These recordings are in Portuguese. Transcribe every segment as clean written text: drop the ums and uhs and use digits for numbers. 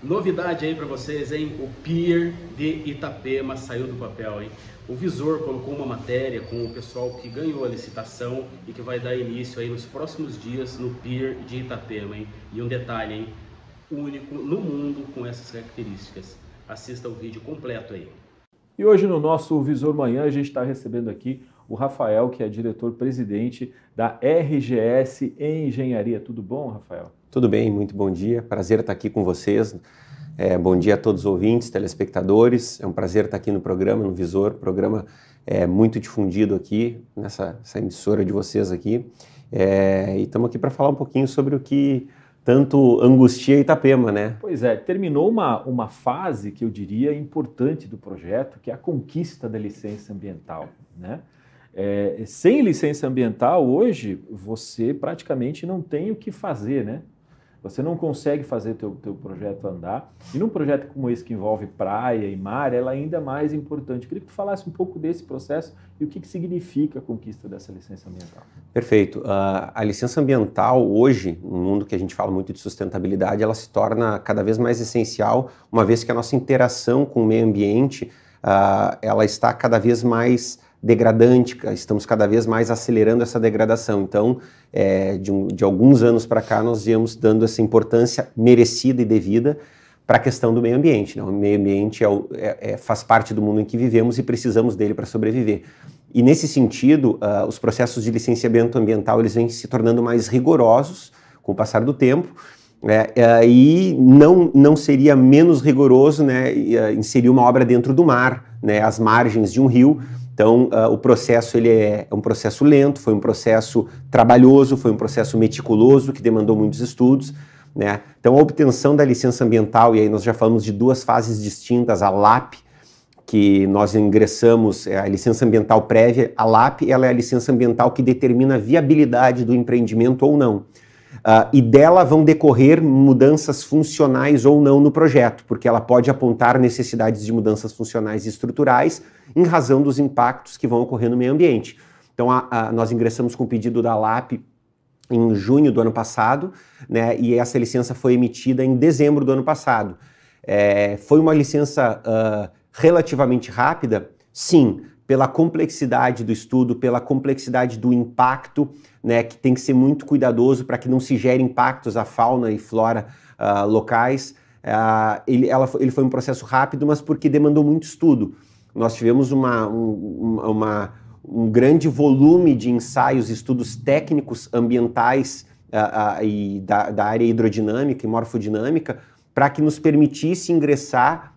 Novidade aí para vocês, hein? O Pier de Itapema saiu do papel, hein? O Visor colocou uma matéria com o pessoal que ganhou a licitação e que vai dar início aí nos próximos dias no Pier de Itapema, hein? E um detalhe, hein? Único no mundo com essas características. Assista o vídeo completo aí. E hoje no nosso Visor Manhã a gente está recebendo aqui o Rafael, que é diretor-presidente da RGS Engenharia. Tudo bom, Rafael? Tudo bem, muito bom dia. Prazer estar aqui com vocês. Bom dia a todos os ouvintes, telespectadores. É um prazer estar aqui no programa, no Visor. Programa muito difundido aqui, nessa emissora de vocês aqui. E estamos aqui para falar um pouquinho sobre o que tanto angustia Itapema, né? Pois é, terminou uma fase que eu diria importante do projeto, que é a conquista da licença ambiental, né? Sem licença ambiental, hoje, você praticamente não tem o que fazer, né? Você não consegue fazer teu projeto andar. E num projeto como esse, que envolve praia e mar, ela é ainda mais importante. Eu queria que tu falasse um pouco desse processo e o que significa a conquista dessa licença ambiental. Perfeito. A licença ambiental, hoje, no mundo que a gente fala muito de sustentabilidade, ela se torna cada vez mais essencial, uma vez que a nossa interação com o meio ambiente, ela está cada vez mais degradante, estamos cada vez mais acelerando essa degradação. Então, de alguns anos para cá, nós viemos dando essa importância merecida e devida para a questão do meio ambiente, né? O meio ambiente faz parte do mundo em que vivemos e precisamos dele para sobreviver. E nesse sentido, os processos de licenciamento ambiental eles vêm se tornando mais rigorosos com o passar do tempo, e não seria menos rigoroso, né, inserir uma obra dentro do mar, né, às margens de um rio. Então, o processo ele é um processo lento, foi um processo trabalhoso, foi um processo meticuloso, que demandou muitos estudos, né? Então, a obtenção da licença ambiental, e aí nós já falamos de duas fases distintas, a LAP, que nós ingressamos, a licença ambiental prévia, a LAP ela é a licença ambiental que determina a viabilidade do empreendimento ou não. E dela vão decorrer mudanças funcionais ou não no projeto, porque ela pode apontar necessidades de mudanças funcionais e estruturais em razão dos impactos que vão ocorrer no meio ambiente. Então, nós ingressamos com o pedido da LAP em junho do ano passado, né, e essa licença foi emitida em dezembro do ano passado. Foi uma licença relativamente rápida? Sim, pela complexidade do estudo, pela complexidade do impacto, né, que tem que ser muito cuidadoso para que não se gere impactos à fauna e flora locais. Ele foi um processo rápido, mas porque demandou muito estudo. Nós tivemos um grande volume de ensaios, estudos técnicos ambientais e da área hidrodinâmica e morfodinâmica, para que nos permitisse ingressar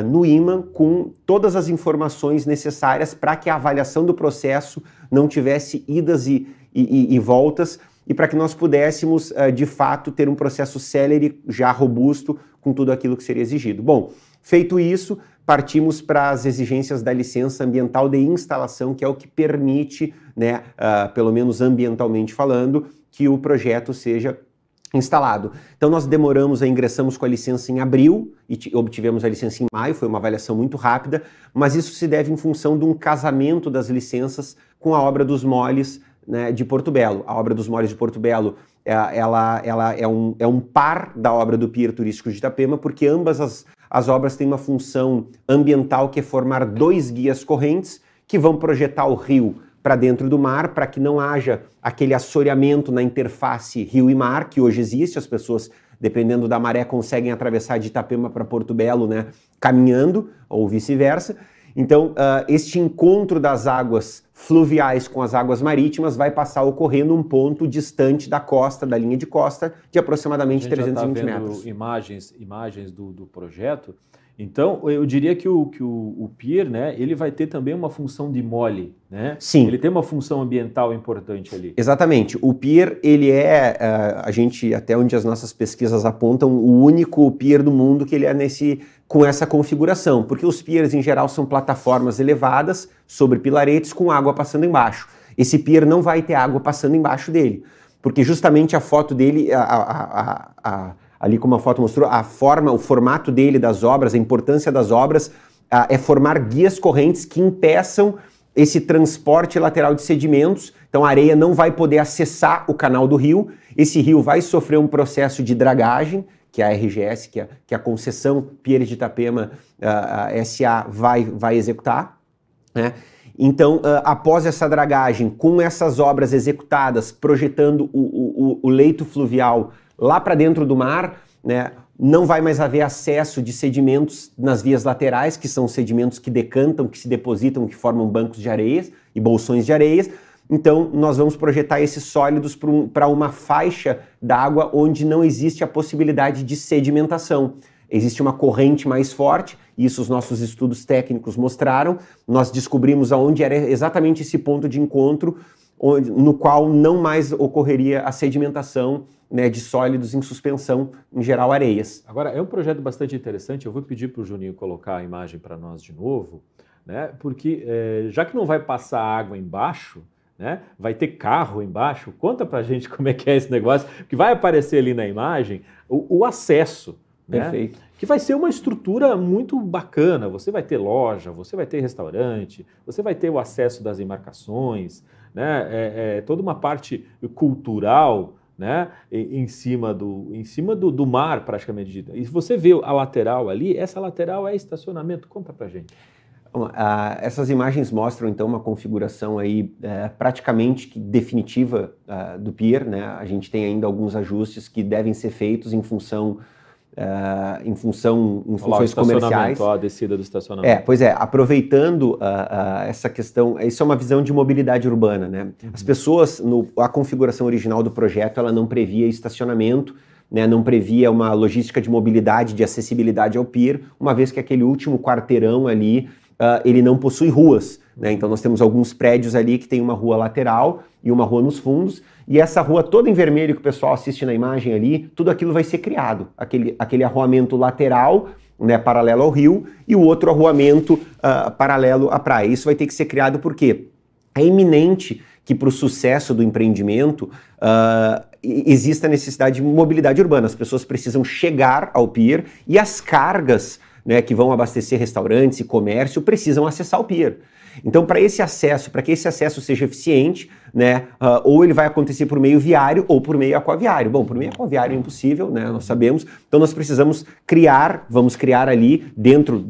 no IMA com todas as informações necessárias para que a avaliação do processo não tivesse idas e voltas e para que nós pudéssemos, de fato, ter um processo célere, já robusto, com tudo aquilo que seria exigido. Bom, feito isso, partimos para as exigências da licença ambiental de instalação, que é o que permite, né, pelo menos ambientalmente falando, que o projeto seja instalado. Então nós ingressamos com a licença em abril e obtivemos a licença em maio, foi uma avaliação muito rápida, mas isso se deve em função de um casamento das licenças com a obra dos moles, né, de Porto Belo. A obra dos moles de Porto Belo ela é um par da obra do Pier Turístico de Itapema, porque ambas as obras têm uma função ambiental que é formar dois guias correntes que vão projetar o rio para dentro do mar, para que não haja aquele assoreamento na interface rio e mar, que hoje existe. As pessoas, dependendo da maré, conseguem atravessar de Itapema para Porto Belo, né, caminhando, ou vice-versa. Então, este encontro das águas fluviais com as águas marítimas vai passar a ocorrer num ponto distante da costa, da linha de costa, de aproximadamente 320 metros. Imagens do projeto. Então, eu diria que o Pier, né, ele vai ter também uma função de mole, né? Sim. Ele tem uma função ambiental importante ali. Exatamente. O Pier, ele a gente, até onde as nossas pesquisas apontam, o único Pier do mundo que ele é com essa configuração, porque os piers, em geral, são plataformas elevadas sobre pilaretes com água passando embaixo. Esse Pier não vai ter água passando embaixo dele, porque justamente a foto dele, ali como a foto mostrou, o formato dele das obras, a importância das obras é formar guias correntes que impeçam esse transporte lateral de sedimentos. Então a areia não vai poder acessar o canal do rio, esse rio vai sofrer um processo de dragagem, que a RGS, que é a concessão Pier de Itapema SA vai executar, né? Então, após essa dragagem, com essas obras executadas, projetando o leito fluvial lá para dentro do mar, né, não vai mais haver acesso de sedimentos nas vias laterais, que são sedimentos que decantam, que se depositam, que formam bancos de areias e bolsões de areias. Então, nós vamos projetar esses sólidos para uma faixa d'água onde não existe a possibilidade de sedimentação. Existe uma corrente mais forte, isso os nossos estudos técnicos mostraram. Nós descobrimos aonde era exatamente esse ponto de encontro, no qual não mais ocorreria a sedimentação, né, de sólidos em suspensão, em geral areias. Agora, é um projeto bastante interessante, eu vou pedir para o Juninho colocar a imagem para nós de novo, né, porque já que não vai passar água embaixo, né, vai ter carro embaixo, conta para a gente como é que é esse negócio, que vai aparecer ali na imagem o acesso. Perfeito. Né? Que vai ser uma estrutura muito bacana. Você vai ter loja, você vai ter restaurante, você vai ter o acesso das embarcações, né? Toda uma parte cultural, né? em cima do mar, praticamente. E se você vê a lateral ali, essa lateral é estacionamento. Conta pra gente. Essas imagens mostram então uma configuração aí praticamente definitiva do pier, né? A gente tem ainda alguns ajustes que devem ser feitos em funções comerciais. A descida do estacionamento. Pois é, aproveitando essa questão, isso é uma visão de mobilidade urbana, né? As pessoas, a configuração original do projeto, ela não previa estacionamento, né, não previa uma logística de mobilidade, de acessibilidade ao pier, uma vez que aquele último quarteirão ali, ele não possui ruas, né? Então nós temos alguns prédios ali que tem uma rua lateral e uma rua nos fundos, e essa rua toda em vermelho que o pessoal assiste na imagem ali, tudo aquilo vai ser criado, aquele arruamento lateral, né, paralelo ao rio, e o outro arruamento paralelo à praia. Isso vai ter que ser criado porque é iminente que para o sucesso do empreendimento exista a necessidade de mobilidade urbana. As pessoas precisam chegar ao pier e as cargas, né, que vão abastecer restaurantes e comércio precisam acessar o pier. Então, para que esse acesso seja eficiente, né, ou ele vai acontecer por meio viário ou por meio aquaviário. Bom, por meio aquaviário é impossível, né, nós sabemos. Então, nós precisamos vamos criar ali dentro,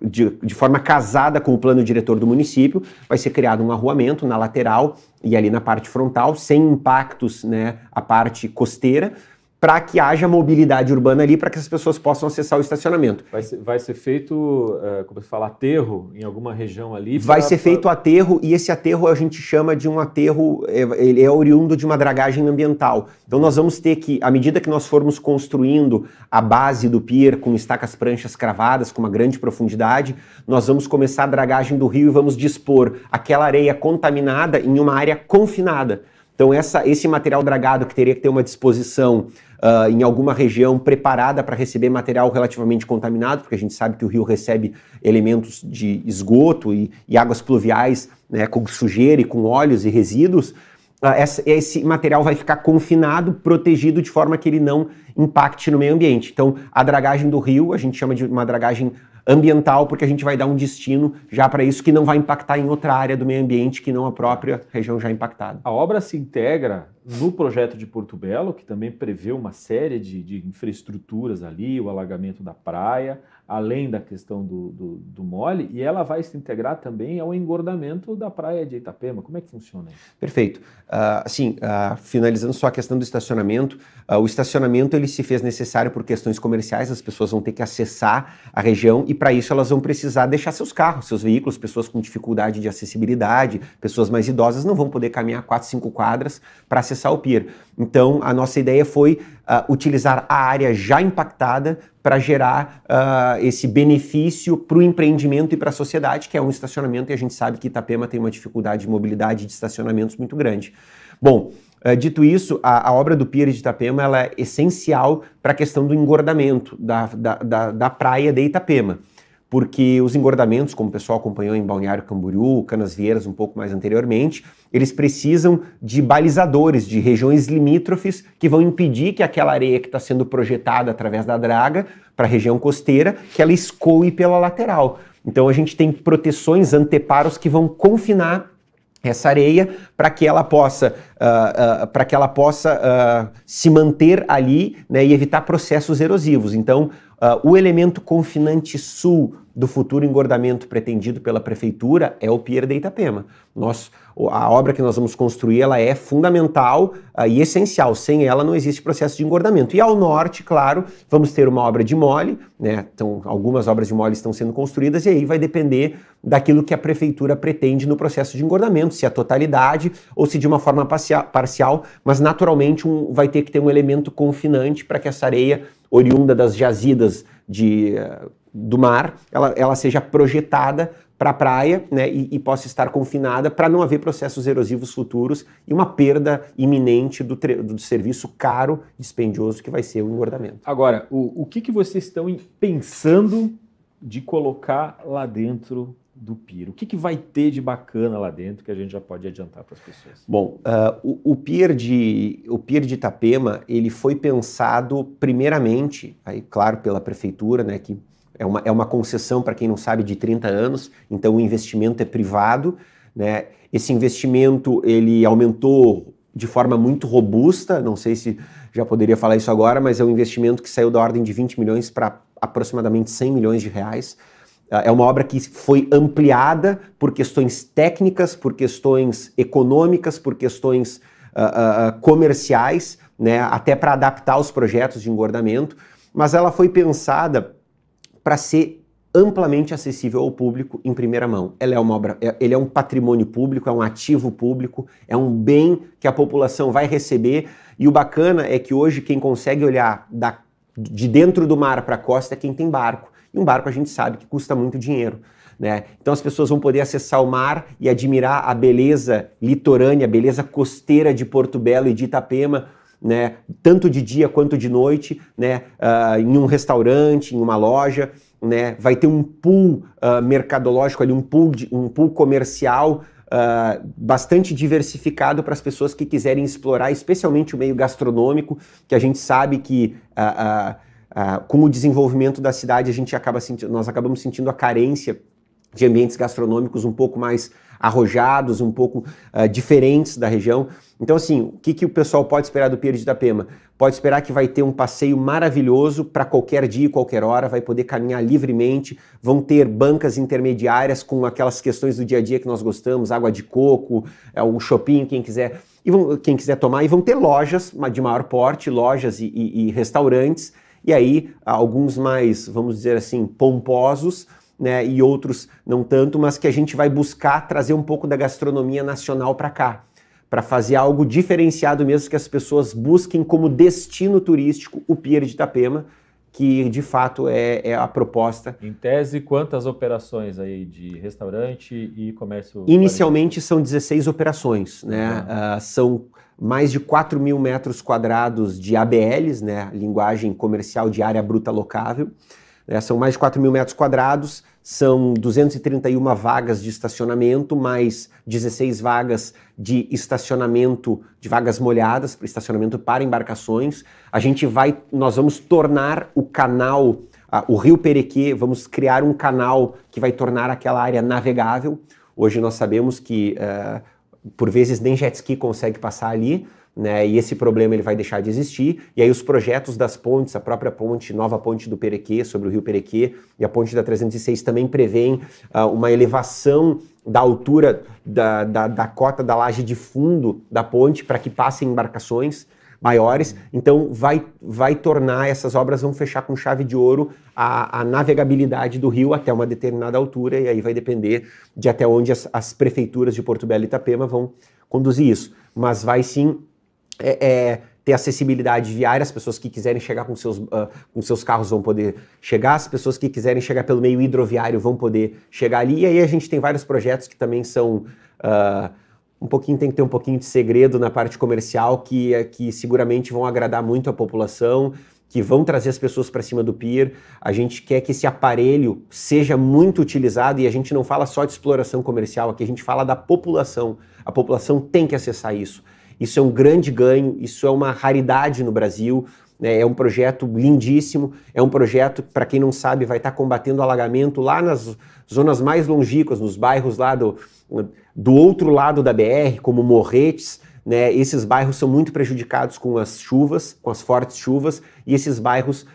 de forma casada com o plano diretor do município, vai ser criado um arruamento na lateral e ali na parte frontal, sem impactos, né, à parte costeira, para que haja mobilidade urbana ali, para que as pessoas possam acessar o estacionamento. Vai ser feito, como se fala, aterro em alguma região ali? Vai ser feito aterro, e esse aterro a gente chama de um aterro, ele é oriundo de uma dragagem ambiental. Então nós vamos ter que, à medida que nós formos construindo a base do pier com estacas pranchas cravadas, com uma grande profundidade, nós vamos começar a dragagem do rio e vamos dispor aquela areia contaminada em uma área confinada. Então esse material dragado que teria que ter uma disposição em alguma região preparada para receber material relativamente contaminado, porque a gente sabe que o rio recebe elementos de esgoto e águas pluviais, né, com sujeira e com óleos e resíduos, esse material vai ficar confinado, protegido de forma que ele não impacte no meio ambiente. Então a dragagem do rio a gente chama de uma dragagem ambiental, porque a gente vai dar um destino já para isso que não vai impactar em outra área do meio ambiente que não a própria região já impactada. A obra se integra no projeto de Porto Belo, que também prevê uma série de infraestruturas ali, o alagamento da praia, além da questão do mole, e ela vai se integrar também ao engordamento da praia de Itapema. Como é que funciona isso? Perfeito. Finalizando só a questão do estacionamento, o estacionamento ele se fez necessário por questões comerciais, as pessoas vão ter que acessar a região e para isso elas vão precisar deixar seus carros, seus veículos, pessoas com dificuldade de acessibilidade, pessoas mais idosas não vão poder caminhar 4, 5 quadras para acessar o pier. Então a nossa ideia foi utilizar a área já impactada para gerar esse benefício para o empreendimento e para a sociedade, que é um estacionamento, e a gente sabe que Itapema tem uma dificuldade de mobilidade de estacionamentos muito grande. Bom, dito isso, a obra do Pier de Itapema ela é essencial para a questão do engordamento da praia de Itapema, porque os engordamentos, como o pessoal acompanhou em Balneário Camboriú, Canasvieiras um pouco mais anteriormente, eles precisam de balizadores, de regiões limítrofes que vão impedir que aquela areia que está sendo projetada através da draga para a região costeira, que ela escoe pela lateral. Então a gente tem proteções, anteparos que vão confinar essa areia para que ela possa para que ela possa se manter ali, né, e evitar processos erosivos. Então, o elemento confinante sul do futuro engordamento pretendido pela prefeitura é o Pier de Itapema. A obra que nós vamos construir, ela é fundamental e essencial. Sem ela não existe processo de engordamento. E ao norte, claro, vamos ter uma obra de mole, né? Então, algumas obras de mole estão sendo construídas e aí vai depender daquilo que a prefeitura pretende no processo de engordamento, se é a totalidade ou se de uma forma parcial, mas naturalmente vai ter que ter um elemento confinante para que essa areia oriunda das jazidas do mar, ela seja projetada para a praia, né, e possa estar confinada para não haver processos erosivos futuros e uma perda iminente do serviço caro, dispendioso que vai ser o engordamento. Agora, o que vocês estão pensando de colocar lá dentro do Pier? O que vai ter de bacana lá dentro que a gente já pode adiantar para as pessoas? Bom, o Pier de Itapema, ele foi pensado primeiramente, aí, claro, pela prefeitura, né, que é uma concessão, para quem não sabe, de 30 anos, então o investimento é privado, né? Esse investimento ele aumentou de forma muito robusta, não sei se já poderia falar isso agora, mas é um investimento que saiu da ordem de 20 milhões para aproximadamente 100 milhões de reais. É uma obra que foi ampliada por questões técnicas, por questões econômicas, por questões comerciais, né? Até para adaptar os projetos de engordamento, mas ela foi pensada para ser amplamente acessível ao público em primeira mão. Ela é uma obra, ele é um patrimônio público, é um ativo público, é um bem que a população vai receber, e o bacana é que hoje quem consegue olhar de dentro do mar para a costa é quem tem barco, e um barco a gente sabe que custa muito dinheiro, né? Então as pessoas vão poder acessar o mar e admirar a beleza litorânea, a beleza costeira de Porto Belo e de Itapema, né, tanto de dia quanto de noite, né, em um restaurante, em uma loja, né, vai ter um pool mercadológico ali, um pool comercial bastante diversificado para as pessoas que quiserem explorar, especialmente o meio gastronômico, que a gente sabe que com o desenvolvimento da cidade nós acabamos sentindo a carência de ambientes gastronômicos um pouco mais arrojados, um pouco diferentes da região. Então, assim, o que o pessoal pode esperar do Pier de Itapema? Pode esperar que vai ter um passeio maravilhoso para qualquer dia e qualquer hora, vai poder caminhar livremente, vão ter bancas intermediárias com aquelas questões do dia a dia que nós gostamos, água de coco, o shopping, quem quiser tomar, e vão ter lojas de maior porte, lojas e restaurantes, e aí alguns mais, vamos dizer assim, pomposos, né, e outros não tanto, mas que a gente vai buscar trazer um pouco da gastronomia nacional para cá, para fazer algo diferenciado mesmo, que as pessoas busquem como destino turístico o Pier de Itapema, que de fato é a proposta. Em tese, quantas operações aí de restaurante e comércio? Inicialmente são 16 operações, né? São mais de 4 mil metros quadrados de ABLs, né? Linguagem comercial de área bruta locável. São mais de 4 mil metros quadrados, são 231 vagas de estacionamento, mais 16 vagas de estacionamento, de vagas molhadas, para estacionamento para embarcações. Nós vamos tornar o canal, o Rio Perequê, vamos criar um canal que vai tornar aquela área navegável. Hoje nós sabemos que, por vezes, nem jet ski consegue passar ali, né, e esse problema ele vai deixar de existir, e aí os projetos das pontes, a própria ponte, nova ponte do Perequê, sobre o Rio Perequê, e a ponte da 306 também prevêem uma elevação da altura da cota da laje de fundo da ponte para que passem embarcações maiores. Então vai tornar, essas obras vão fechar com chave de ouro a navegabilidade do rio até uma determinada altura, e aí vai depender de até onde as prefeituras de Porto Belo e Itapema vão conduzir isso. Mas vai sim ter acessibilidade viária, as pessoas que quiserem chegar com seus carros vão poder chegar, as pessoas que quiserem chegar pelo meio hidroviário vão poder chegar ali, e aí a gente tem vários projetos que também são tem que ter um pouquinho de segredo na parte comercial, que seguramente vão agradar muito a população, que vão trazer as pessoas para cima do pier. A gente quer que esse aparelho seja muito utilizado, e a gente não fala só de exploração comercial, aqui a gente fala da população. A população tem que acessar isso. Isso é um grande ganho, isso é uma raridade no Brasil, né? É um projeto lindíssimo, é um projeto que, para quem não sabe, vai estar combatendo alagamento lá nas zonas mais longínquas, nos bairros lá do outro lado da BR, como Morretes, né? Esses bairros são muito prejudicados com as chuvas, com as fortes chuvas, e esses bairros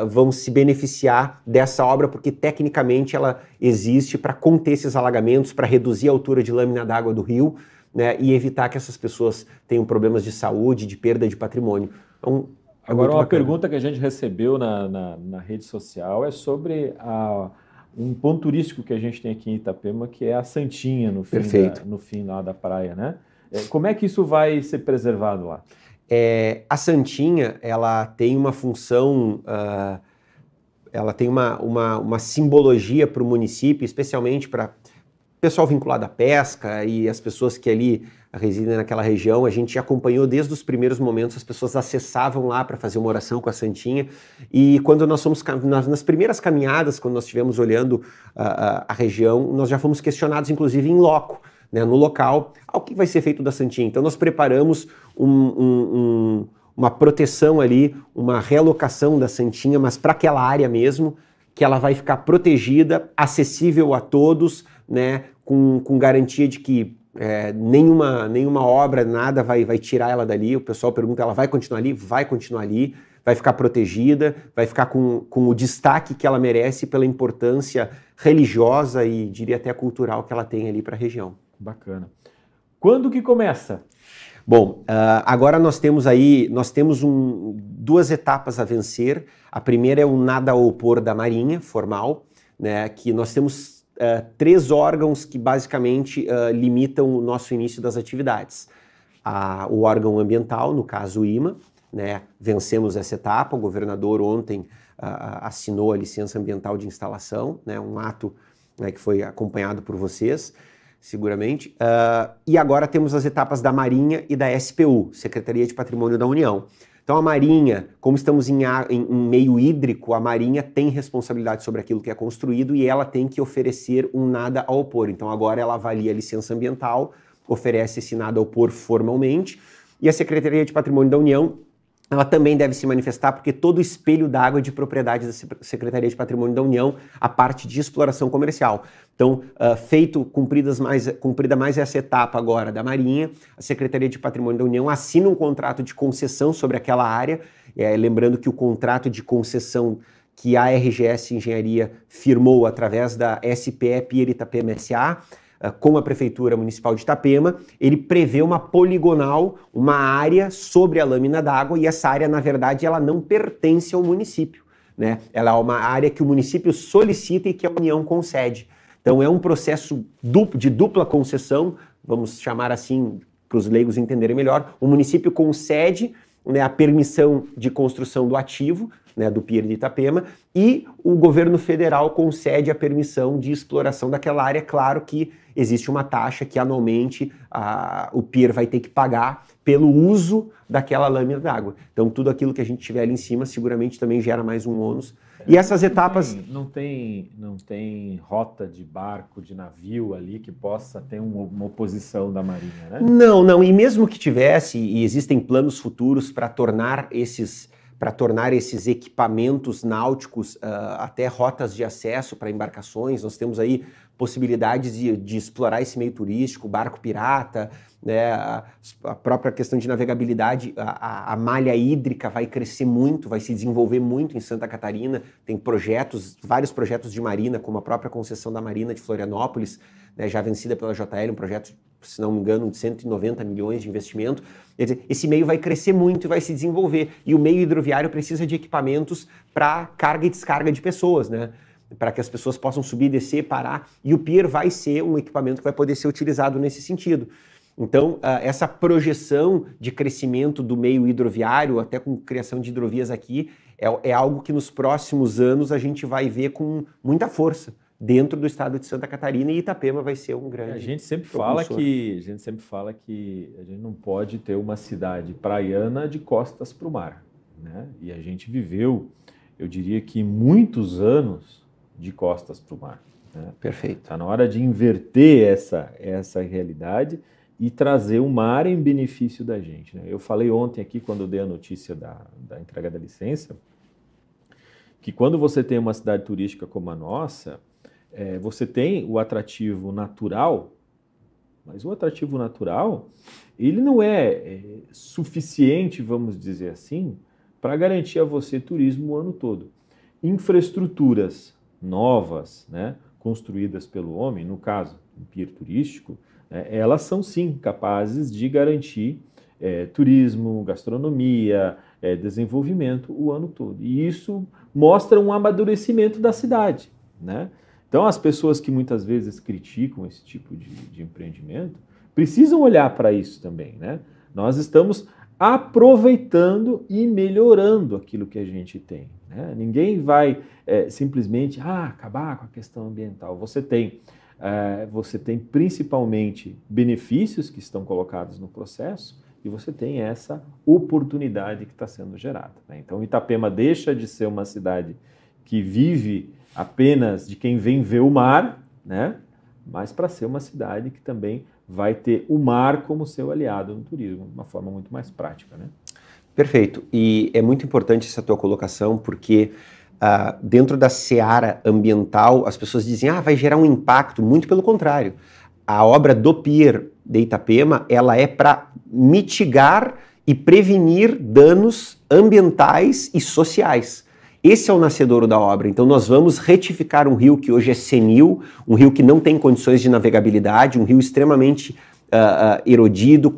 vão se beneficiar dessa obra porque tecnicamente ela existe para conter esses alagamentos, para reduzir a altura de lâmina d'água do rio, né? E evitar que essas pessoas tenham problemas de saúde, de perda de patrimônio. Então, agora, uma pergunta que a gente recebeu na rede social é sobre um ponto turístico que a gente tem aqui em Itapema, que é a Santinha, no fim lá da praia, né? Como é que isso vai ser preservado lá? A Santinha, ela tem uma função, ela tem uma simbologia para o município, especialmente para o pessoal vinculado à pesca e as pessoas que ali residem naquela região. A gente acompanhou desde os primeiros momentos, as pessoas acessavam lá para fazer uma oração com a Santinha, e quando nós fomos nas primeiras caminhadas, quando nós estivemos olhando a região, nós já fomos questionados, inclusive em loco, né, no local, o que vai ser feito da Santinha. Então nós preparamos uma proteção ali, uma realocação da Santinha, mas para aquela área mesmo, que ela vai ficar protegida, acessível a todos, né, com garantia de que nenhuma obra, nada vai tirar ela dali. O pessoal pergunta, ela vai continuar ali? Vai continuar ali, vai ficar protegida, vai ficar com o destaque que ela merece pela importância religiosa e diria até cultural que ela tem ali para a região. Bacana. Quando que começa? Bom, agora nós temos duas etapas a vencer. A primeira é o nada a opor da Marinha, formal, né, que nós temos 3 órgãos que basicamente limitam o nosso início das atividades. O órgão ambiental, no caso o IMA, né, vencemos essa etapa. O governador ontem assinou a licença ambiental de instalação, né, um ato, né, que foi acompanhado por vocês, seguramente. E agora temos as etapas da Marinha e da SPU, Secretaria de Patrimônio da União. Então a Marinha, como estamos em meio hídrico, a Marinha tem responsabilidade sobre aquilo que é construído e ela tem que oferecer um nada a opor. Então agora ela avalia a licença ambiental, oferece esse nada a opor formalmente, e a Secretaria de Patrimônio da União, ela também deve se manifestar, porque todo espelho d'água é de propriedade da Secretaria de Patrimônio da União, a parte de exploração comercial. Então, cumprida mais essa etapa agora da Marinha, a Secretaria de Patrimônio da União assina um contrato de concessão sobre aquela área, lembrando que o contrato de concessão que a RGS Engenharia firmou através da SPE Pier Itapema S.A., com a Prefeitura Municipal de Itapema, ele prevê uma poligonal, uma área sobre a lâmina d'água, e essa área, na verdade, ela não pertence ao município, né? Ela é uma área que o município solicita e que a União concede. Então é um processo de dupla concessão, vamos chamar assim para os leigos entenderem melhor. O município concede, né, a permissão de construção do ativo, né, do Pier de Itapema, e o governo federal concede a permissão de exploração daquela área. Claro que existe uma taxa que anualmente o Pier vai ter que pagar pelo uso daquela lâmina d'água. Então tudo aquilo que a gente tiver ali em cima seguramente também gera mais um ônus. E essas etapas... Não tem rota de barco, de navio ali que possa ter uma oposição da Marinha, né? Não. E mesmo que tivesse, e existem planos futuros para tornar esses equipamentos náuticos até rotas de acesso para embarcações. Nós temos aí possibilidades de explorar esse meio turístico, barco pirata, né, a própria questão de navegabilidade. A malha hídrica vai crescer muito, vai se desenvolver muito em Santa Catarina. Tem vários projetos de marina, como a própria concessão da Marina de Florianópolis, né, já vencida pela JL, um projeto, se não me engano, de 190 milhões de investimento. Quer dizer, esse meio vai crescer muito e vai se desenvolver. E o meio hidroviário precisa de equipamentos para carga e descarga de pessoas, né? Para que as pessoas possam subir, descer, parar. E o pier vai ser um equipamento que vai poder ser utilizado nesse sentido. Então, essa projeção de crescimento do meio hidroviário, até com criação de hidrovias aqui, é algo que nos próximos anos a gente vai ver com muita força dentro do estado de Santa Catarina, e Itapema vai ser um grande... A gente sempre fala que a gente não pode ter uma cidade praiana de costas para o mar, né? E a gente viveu, eu diria que muitos anos de costas para o mar, né? Perfeito. Está na hora de inverter essa realidade e trazer o mar em benefício da gente, né? Eu falei ontem aqui, quando eu dei a notícia da entrega da licença, que quando você tem uma cidade turística como a nossa, você tem o atrativo natural mas o atrativo natural, ele não é suficiente, vamos dizer assim, para garantir a você turismo o ano todo. Infraestruturas novas, né, construídas pelo homem, no caso, um pier turístico, elas são sim capazes de garantir turismo, gastronomia, desenvolvimento o ano todo. E isso mostra um amadurecimento da cidade, né? Então, as pessoas que muitas vezes criticam esse tipo de empreendimento precisam olhar para isso também, né? Nós estamos aproveitando e melhorando aquilo que a gente tem, né? Ninguém vai simplesmente acabar com a questão ambiental. Você tem principalmente benefícios que estão colocados no processo e você tem essa oportunidade que está sendo gerada, né? Então, Itapema deixa de ser uma cidade que vive apenas de quem vem ver o mar, né? Mas para ser uma cidade que também vai ter o mar como seu aliado no turismo, de uma forma muito mais prática, né? Perfeito. E é muito importante essa tua colocação, porque dentro da seara ambiental, as pessoas dizem, vai gerar um impacto. Muito pelo contrário. A obra do Pier de Itapema, ela é para mitigar e prevenir danos ambientais e sociais. Esse é o nascedouro da obra. Então nós vamos retificar um rio que hoje é senil, um rio que não tem condições de navegabilidade, um rio extremamente erodido,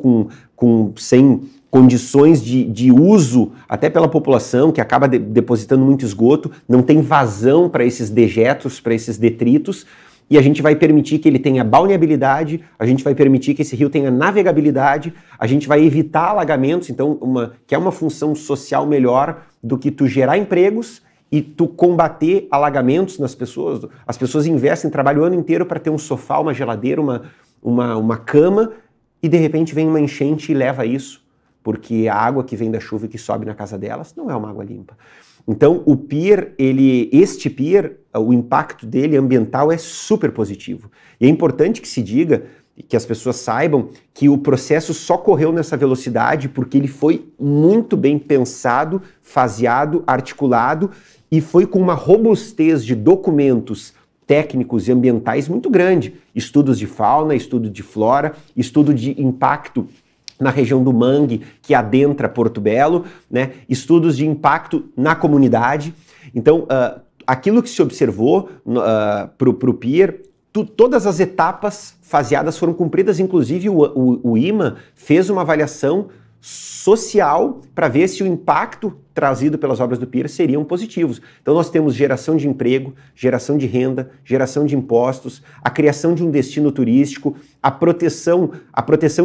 sem condições de uso, até pela população, que acaba depositando muito esgoto, não tem vazão para esses dejetos, para esses detritos, e a gente vai permitir que ele tenha balneabilidade, a gente vai permitir que esse rio tenha navegabilidade, a gente vai evitar alagamentos, então que é uma função social melhor do que tu gerar empregos e tu combater alagamentos nas pessoas. As pessoas investem, trabalham o ano inteiro para ter um sofá, uma geladeira, uma cama, e de repente vem uma enchente e leva isso, porque a água que vem da chuva e que sobe na casa delas não é uma água limpa. Então, o pier, este pier, o impacto dele ambiental é super positivo. E é importante que se diga, que as pessoas saibam, que o processo só correu nessa velocidade porque ele foi muito bem pensado, faseado, articulado e foi com uma robustez de documentos técnicos e ambientais muito grande. Estudos de fauna, estudo de flora, estudo de impacto na região do mangue, que adentra Porto Belo, né? Estudos de impacto na comunidade. Então, aquilo que se observou para o pier, todas as etapas faseadas foram cumpridas, inclusive o IMA fez uma avaliação social para ver se o impacto trazido pelas obras do pier seriam positivos. Então nós temos geração de emprego, geração de renda, geração de impostos, a criação de um destino turístico, a proteção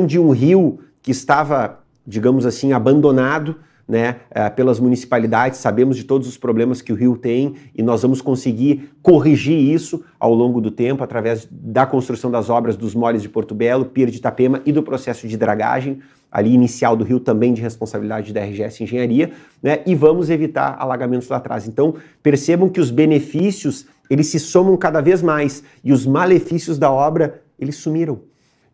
de um rio que estava, digamos assim, abandonado, né, pelas municipalidades. Sabemos de todos os problemas que o rio tem e nós vamos conseguir corrigir isso ao longo do tempo através da construção das obras dos moles de Porto Belo, Pier de Itapema e do processo de dragagem ali inicial do rio, também de responsabilidade da RGS Engenharia, né, e vamos evitar alagamentos lá atrás. Então percebam que os benefícios eles se somam cada vez mais e os malefícios da obra eles sumiram.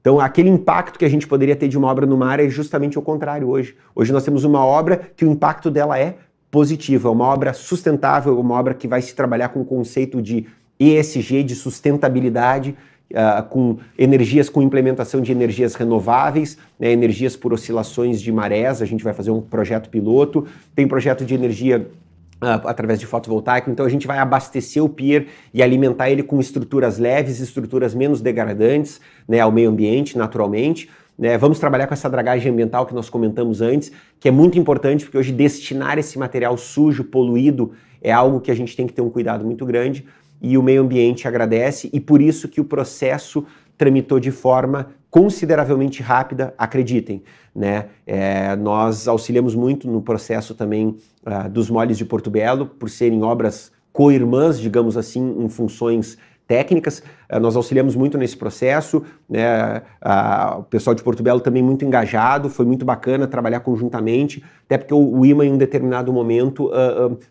Então, aquele impacto que a gente poderia ter de uma obra no mar é justamente o contrário hoje. Hoje nós temos uma obra que o impacto dela é positivo, é uma obra sustentável, uma obra que vai se trabalhar com o conceito de ESG, de sustentabilidade, com implementação de energias renováveis, né, energias por oscilações de marés. A gente vai fazer um projeto piloto, tem projeto de energia através de fotovoltaico, então a gente vai abastecer o pier e alimentar ele com estruturas leves, estruturas menos degradantes, né, ao meio ambiente, naturalmente. Né? Vamos trabalhar com essa dragagem ambiental que nós comentamos antes, que é muito importante, porque hoje destinar esse material sujo, poluído, é algo que a gente tem que ter um cuidado muito grande, e o meio ambiente agradece, e por isso que o processo tramitou de forma consideravelmente rápida, acreditem, né? Nós auxiliamos muito no processo também dos moles de Porto Belo, por serem obras co-irmãs, digamos assim, em funções técnicas. Nós auxiliamos muito nesse processo, né? O pessoal de Porto Belo também muito engajado, foi muito bacana trabalhar conjuntamente, até porque o IMA em um determinado momento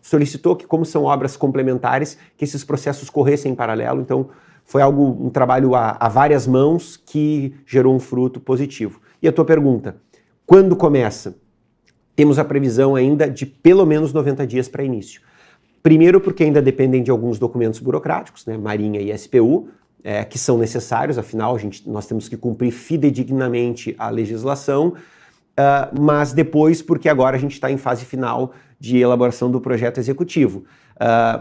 solicitou que, como são obras complementares, que esses processos corressem em paralelo. Então foi um trabalho a várias mãos que gerou um fruto positivo. E a tua pergunta, quando começa? Temos a previsão ainda de pelo menos 90 dias para início. Primeiro porque ainda dependem de alguns documentos burocráticos, né, Marinha e SPU, que são necessários, afinal nós temos que cumprir fidedignamente a legislação, mas depois porque agora a gente está em fase final de elaboração do projeto executivo.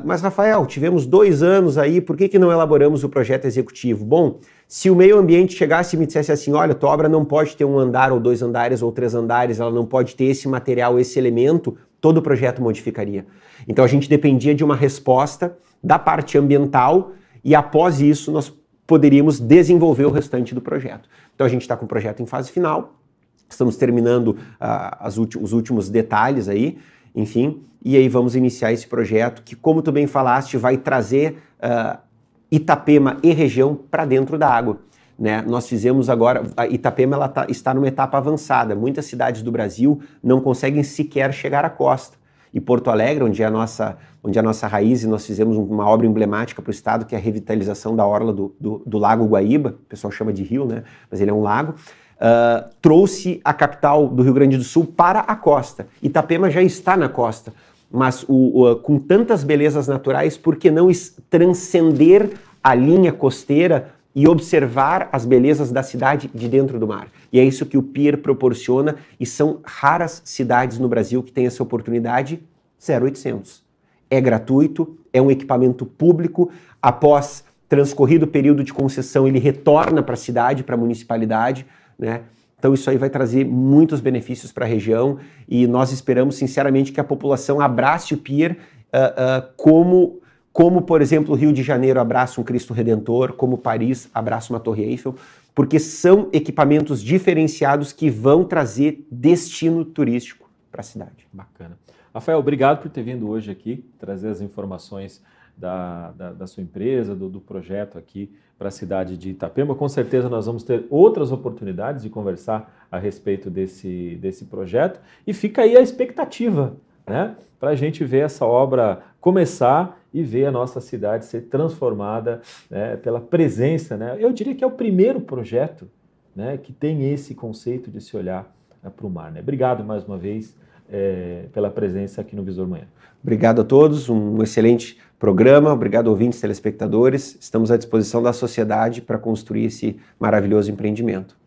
Mas, Rafael, tivemos 2 anos aí, por que não elaboramos o projeto executivo? Bom, se o meio ambiente chegasse e me dissesse assim, olha, tua obra não pode ter 1 andar, ou 2 andares, ou 3 andares, ela não pode ter esse material, esse elemento, todo o projeto modificaria. Então a gente dependia de uma resposta da parte ambiental e após isso nós poderíamos desenvolver o restante do projeto. Então a gente está com o projeto em fase final, estamos terminando os últimos detalhes aí, enfim, e aí vamos iniciar esse projeto que, como tu bem falaste, vai trazer Itapema e região para dentro da água. Né? Nós fizemos agora, a Itapema está numa etapa avançada, muitas cidades do Brasil não conseguem sequer chegar à costa. E Porto Alegre, onde é a nossa raiz, e nós fizemos uma obra emblemática para o estado, que é a revitalização da orla do Lago Guaíba, o pessoal chama de rio, né? Mas ele é um lago, trouxe a capital do Rio Grande do Sul para a costa. Itapema já está na costa, mas com tantas belezas naturais, por que não transcender a linha costeira e observar as belezas da cidade de dentro do mar? E é isso que o Pier proporciona, e são raras cidades no Brasil que têm essa oportunidade. 0800. É gratuito, é um equipamento público, após transcorrido o período de concessão ele retorna para a cidade, para a municipalidade, né? Então isso aí vai trazer muitos benefícios para a região e nós esperamos sinceramente que a população abrace o Pier como, por exemplo, o Rio de Janeiro abraça um Cristo Redentor, como Paris abraça uma Torre Eiffel, porque são equipamentos diferenciados que vão trazer destino turístico para a cidade. Bacana. Rafael, obrigado por ter vindo hoje aqui, trazer as informações da sua empresa, do projeto aqui para a cidade de Itapema. Com certeza nós vamos ter outras oportunidades de conversar a respeito desse projeto e fica aí a expectativa, né, para a gente ver essa obra começar e ver a nossa cidade ser transformada, né, pela presença, né? Eu diria que é o primeiro projeto, né, que tem esse conceito de se olhar para o mar, né? Obrigado mais uma vez pela presença aqui no Visor Manhã. Obrigado a todos, um excelente programa, obrigado ouvintes, telespectadores, estamos à disposição da sociedade para construir esse maravilhoso empreendimento.